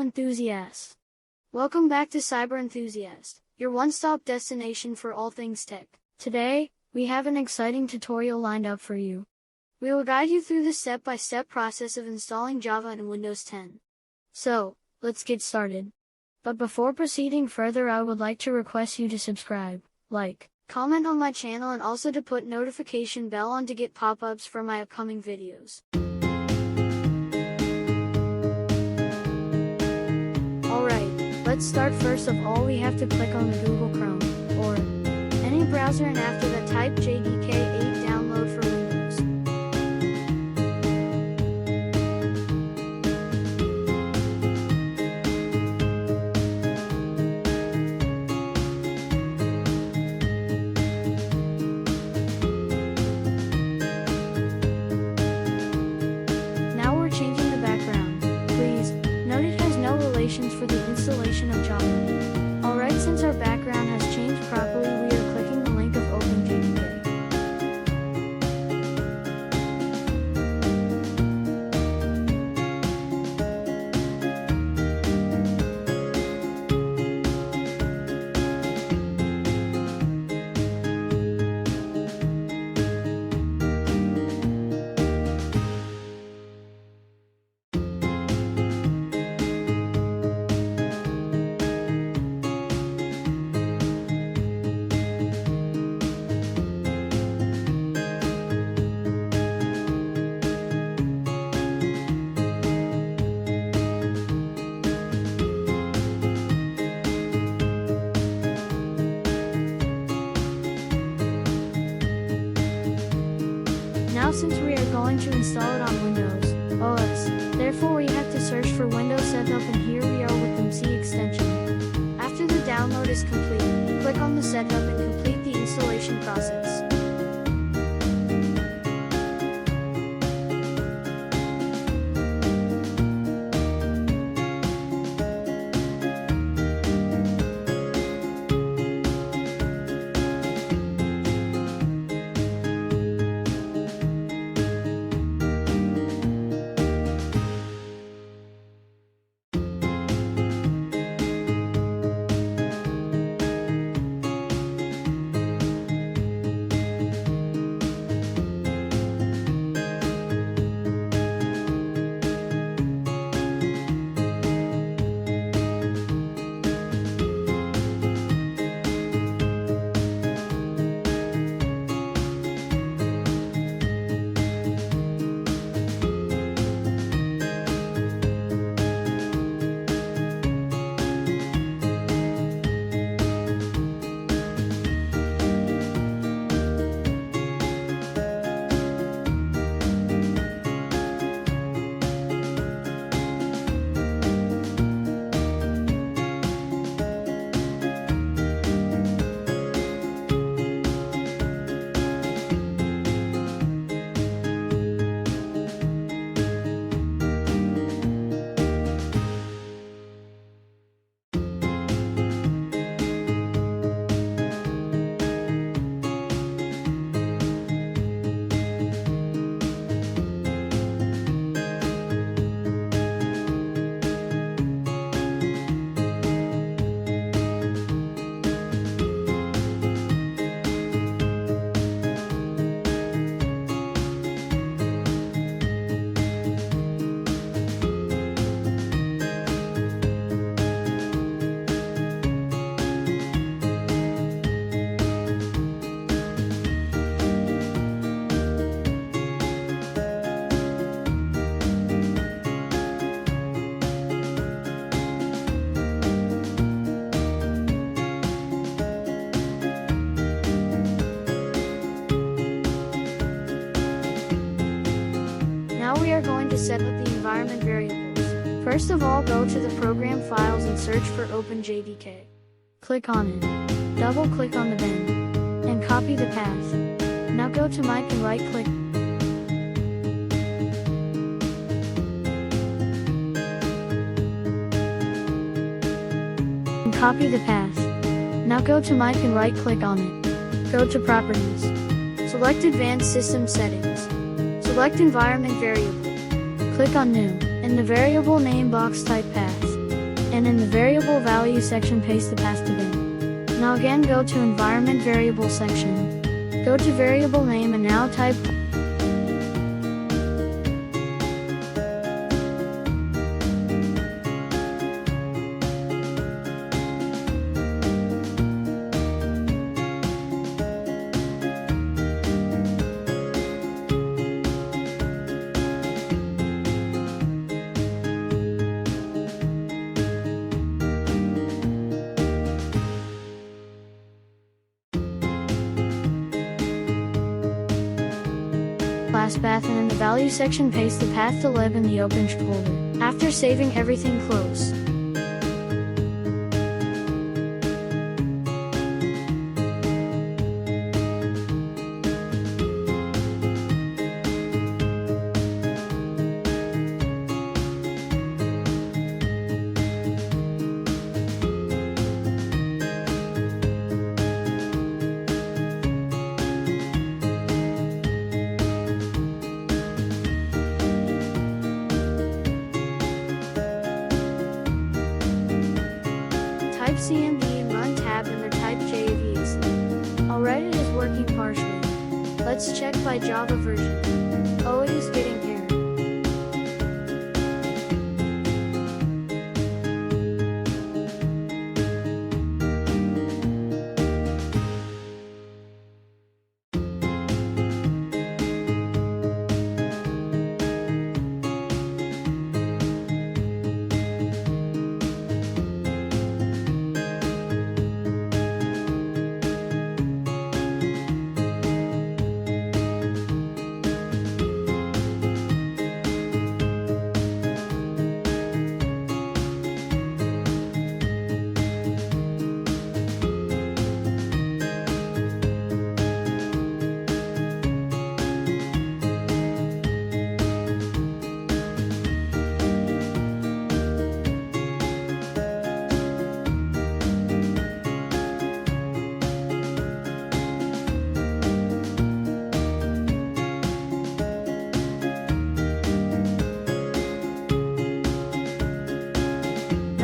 enthusiasts. Welcome back to Cyber Enthusiast, your one-stop destination for all things tech. Today, we have an exciting tutorial lined up for you. We will guide you through the step-by-step process of installing Java in Windows 10. So, let's get started. But before proceeding further, I would like to request you to subscribe, like, comment on my channel, and also to put notification bell on to get pop-ups for my upcoming videos. Alright, let's start. First of all, we have to click on the Google Chrome, or any browser, and after that type JDK8 download for Windows. For the installation of Java. Alright, since our background has changed properly, we are clicking the link of OpenJDK. Now since we are going to install it on Windows OS, therefore we have to search for Windows Setup, and here we are with the MC extension. After the download is complete, click on the setup and complete the installation process. Now we are going to set up the environment variables. First of all, go to the program files and search for OpenJDK. Click on it. Double click on the bin. And copy the path. Now go to Mic and right click. And copy the path. Now go to Mic and right click on it. Go to Properties. Select Advanced System Settings. Select Environment Variable. Click on New. In the variable name box, type path. and in the variable value section paste the path to bin. Now again go to environment variable section. Go to variable name and now type class path and in the value section paste the path to lib in the open folder. After saving everything, close. Type cmd and run tab and type JAVAC. Alright, it is working partially. Let's check by Java version. Oh, it is getting error.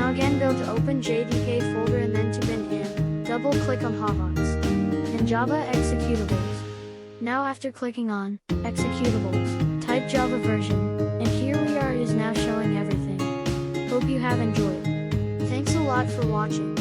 Again go to open JDK folder and then to bin in. Double click on Javax. And Java executables. Now after clicking on executables, type Java version, and here we are, it is now showing everything. Hope you have enjoyed. Thanks a lot for watching.